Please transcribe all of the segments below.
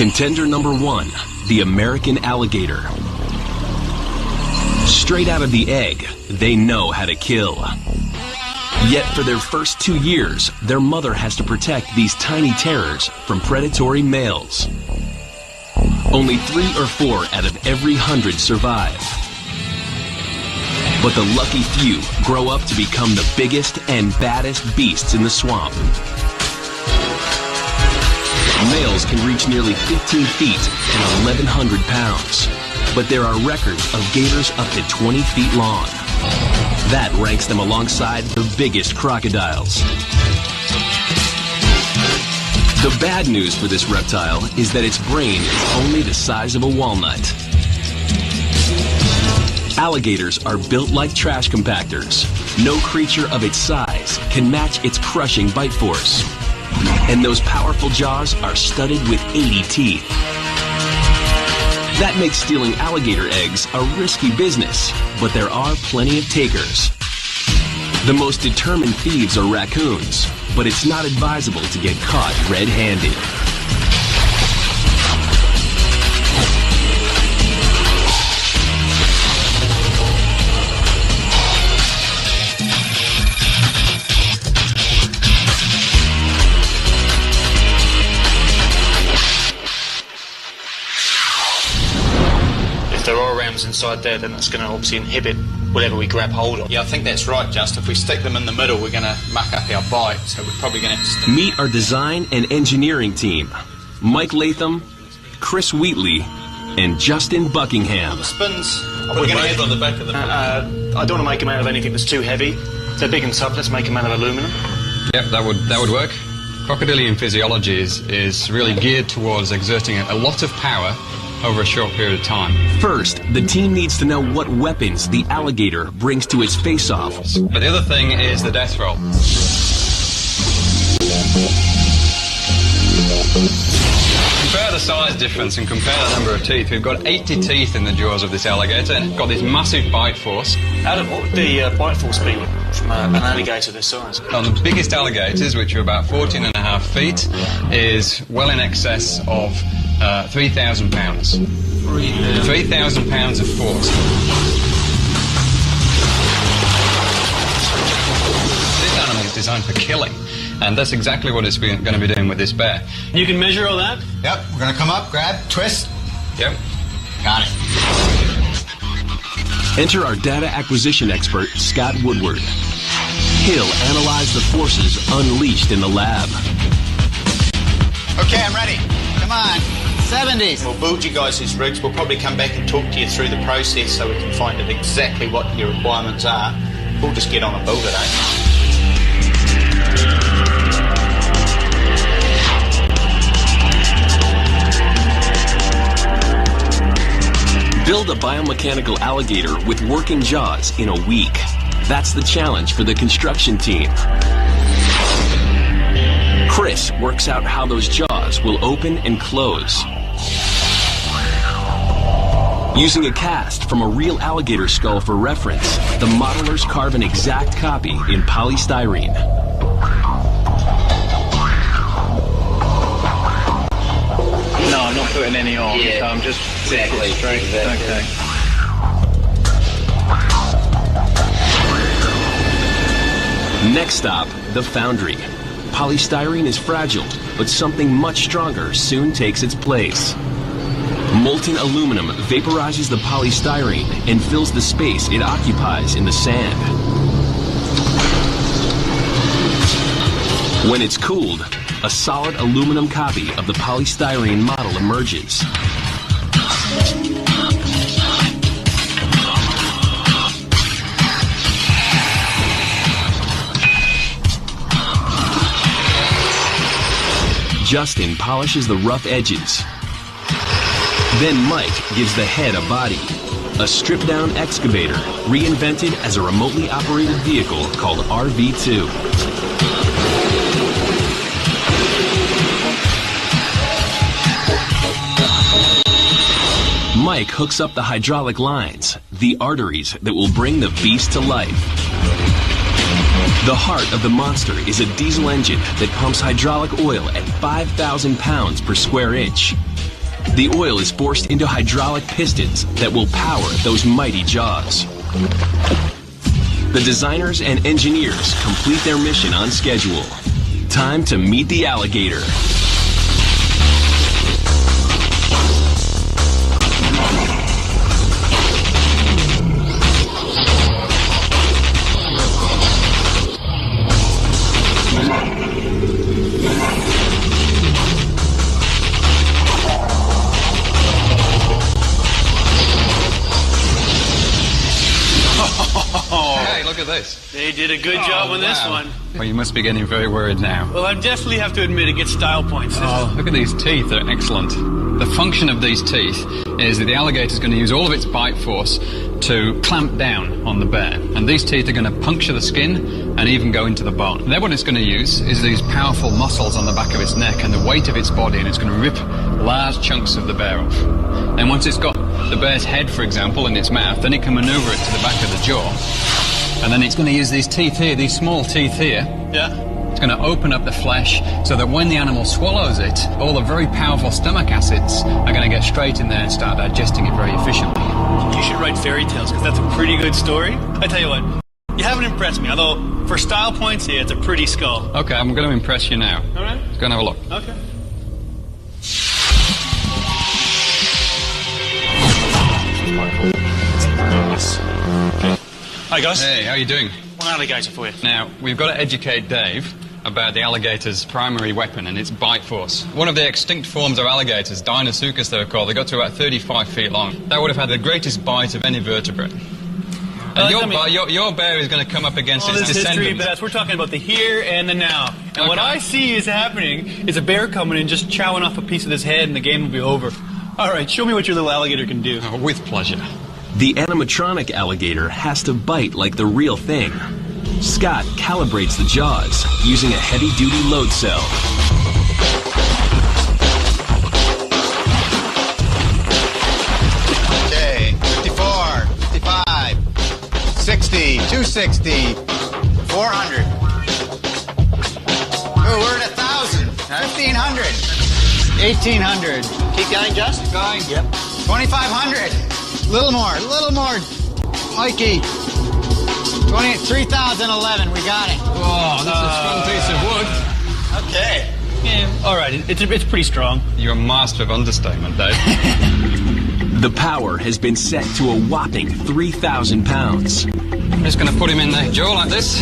Contender number 1, the American alligator. Straight out of the egg, they know how to kill. Yet for their first 2 years, their mother has to protect these tiny terrors from predatory males. Only 3 or 4 out of every 100 survive. But the lucky few grow up to become the biggest and baddest beasts in the swamp. Males can reach nearly 15 feet and 1,100 pounds. But there are records of gators up to 20 feet long. That ranks them alongside the biggest crocodiles. The bad news for this reptile is that its brain is only the size of a walnut. Alligators are built like trash compactors. No creature of its size can match its crushing bite force. And those powerful jaws are studded with 80 teeth. That makes stealing alligator eggs a risky business, but there are plenty of takers. The most determined thieves are raccoons, but it's not advisable to get caught red-handed. If there are rams inside there, then that's going to obviously inhibit whatever we grab hold of. Yeah, I think that's right, Just. If we stick them in the middle, we're going to muck up our bite, so we're probably going to have to... Meet our design and engineering team. Mike Latham, Chris Wheatley, and Justin Buckingham. The spins... We're going to head on the back of the... I don't want to make them out of anything that's too heavy. They're big and tough, let's make them out of aluminum. Yep, that would work. Crocodilian physiology is really geared towards exerting a lot of power over a short period of time. First, the team needs to know what weapons the alligator brings to its face-off. But the other thing is the death roll. Compare the size difference and compare the number of teeth. We've got 80 teeth in the jaws of this alligator and got this massive bite force. What would the bite force be from an alligator this size? On the biggest alligators, which are about 14.5 feet, is well in excess of 3,000 pounds. 3,000 pounds of force. This animal is designed for killing, and that's exactly what it's going to be doing with this bear. You can measure all that? Yep, we're going to come up, grab, twist. Yep. Got it. Enter our data acquisition expert, Scott Woodward. He'll analyze the forces unleashed in the lab. Okay, I'm ready. Come on. 70s. We'll build you guys these rigs. We'll probably come back and talk to you through the process so we can find out exactly what your requirements are. We'll just get on and build it, eh? Build a biomechanical alligator with working jaws in a week. That's the challenge for the construction team. Chris works out how those jaws will open and close. Using a cast from a real alligator skull for reference, the modelers carve an exact copy in polystyrene. No, I'm not putting any on. Yeah, So I'm just exactly. straight. Okay. Next stop, the foundry. Polystyrene is fragile, but something much stronger soon takes its place. Molten aluminum vaporizes the polystyrene and fills the space it occupies in the sand. When it's cooled, a solid aluminum copy of the polystyrene model emerges. Justin polishes the rough edges. Then Mike gives the head a body. A stripped-down excavator, reinvented as a remotely operated vehicle called RV2. Mike hooks up the hydraulic lines, the arteries that will bring the beast to life. The heart of the monster is a diesel engine that pumps hydraulic oil at 5,000 pounds per square inch. The oil is forced into hydraulic pistons that will power those mighty jaws. The designers and engineers complete their mission on schedule. Time to meet the alligator. Hey, look at this. They did a good job on this wow. one. Well, you must be getting very worried now. Well, I definitely have to admit it gets style points. Look at these teeth, they're excellent. The function of these teeth is that the alligator is going to use all of its bite force to clamp down on the bear. And these teeth are going to puncture the skin and even go into the bone. And then what it's going to use is these powerful muscles on the back of its neck and the weight of its body, and it's going to rip large chunks of the bear off. And once it's got the bear's head, for example, in its mouth, then it can maneuver it to the back of the jaw. And then it's going to use these teeth here, these small teeth here. Yeah. It's going to open up the flesh so that when the animal swallows it, all the very powerful stomach acids are going to get straight in there and start digesting it very efficiently. You should write fairy tales, because that's a pretty good story. I tell you what, you haven't impressed me, although for style points, yeah, it's a pretty skull. Okay, I'm going to impress you now. All right. Let's go and have a look. Okay. Hi guys. Hey, how are you doing? One alligator for you. Now, we've got to educate Dave about the alligator's primary weapon and its bite force. One of the extinct forms of alligators, Deinosuchus they were called, they got to about 35 feet long. That would have had the greatest bite of any vertebrate. And your bear is going to come up against its history, descendant. but we're talking about the here and the now. And what I see is happening is a bear coming in, just chowing off a piece of this head, and the game will be over. All right, show me what your little alligator can do. Oh, with pleasure. The animatronic alligator has to bite like the real thing. Scott calibrates the jaws using a heavy-duty load cell. Okay, 54, 55, 60, 260, 400. Oh, we're at 1,000, 1,500, 1,800. Keep going, Just? Going. Yep. 2,500. Little more, pikey. 3,011, we got it. Oh, that's a strong piece of wood. Okay. Yeah, all right, it's pretty strong. You're a master of understatement, Dave. The power has been set to a whopping 3,000 pounds. I'm just going to put him in the jaw like this.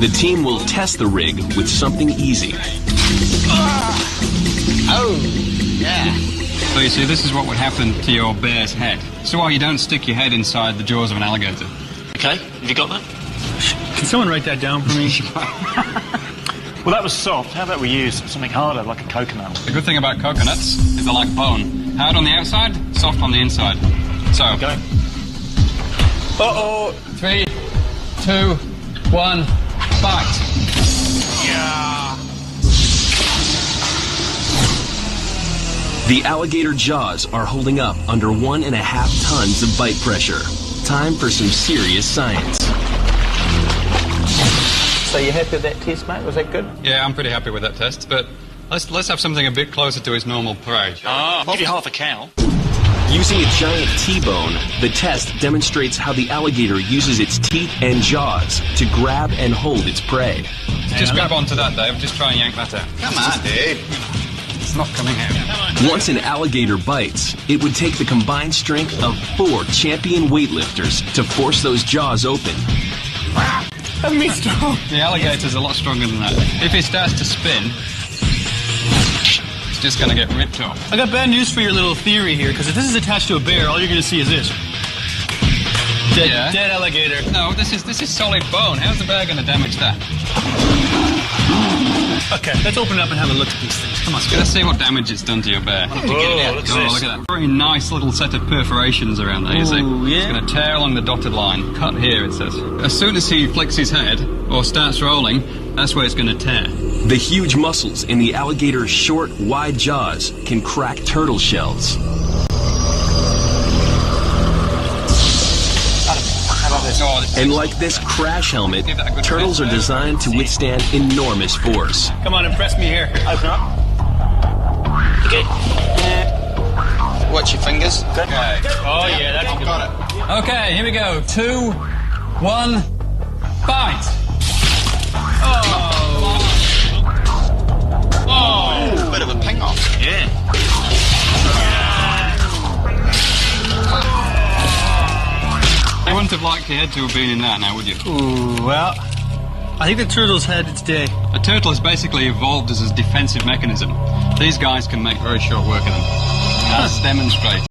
The team will test the rig with something easy. Oh, yeah. So you see, this is what would happen to your bear's head. So why you don't stick your head inside the jaws of an alligator. Okay, have you got that? Can someone write that down for me? Well, that was soft. How about we use something harder, like a coconut? The good thing about coconuts is they're like bone. Hard on the outside, soft on the inside. So, Go. uh-oh. 3, 2, 1, bite. Yeah. The alligator jaws are holding up under 1.5 tons of bite pressure. Time for some serious science. So you happy with that test, mate? Was that good? Yeah, I'm pretty happy with that test, but let's have something a bit closer to its normal prey. I'll give you half a cow. Using a giant T-bone, the test demonstrates how the alligator uses its teeth and jaws to grab and hold its prey. Just grab onto that, Dave. Just try and yank that out. Come on, Dave. It's not coming out. Once an alligator bites, it would take the combined strength of 4 champion weightlifters to force those jaws open. Me strong. The alligator's a lot stronger than that. If it starts to spin, it's just going to get ripped off. I got bad news for your little theory here, because if this is attached to a bear, all you're going to see is this. Dead alligator. No, this is solid bone. How's the bear going to damage that? Okay, let's open it up and have a look at these things. Come on, Let's see what damage it's done to your bear. Look at Oh, this. look at that. Very nice little set of perforations around there, you see. Ooh, yeah. It's going to tear along the dotted line. Cut here, it says. As soon as he flicks his head or starts rolling, that's where it's going to tear. The huge muscles in the alligator's short, wide jaws can crack turtle shells. And like this crash helmet, turtles are designed to withstand enormous force. Come on, impress me here. Open up. Okay. Watch your fingers. Okay. Oh, yeah, that's I've good. got it. Okay, here we go. 2, 1, bite. Oh, bit of a ping off. Yeah. You wouldn't have liked your head to have been in that now, would you? Ooh, well, I think the turtle's had its day. A turtle has basically evolved as a defensive mechanism. These guys can make very short work of them. As demonstrated.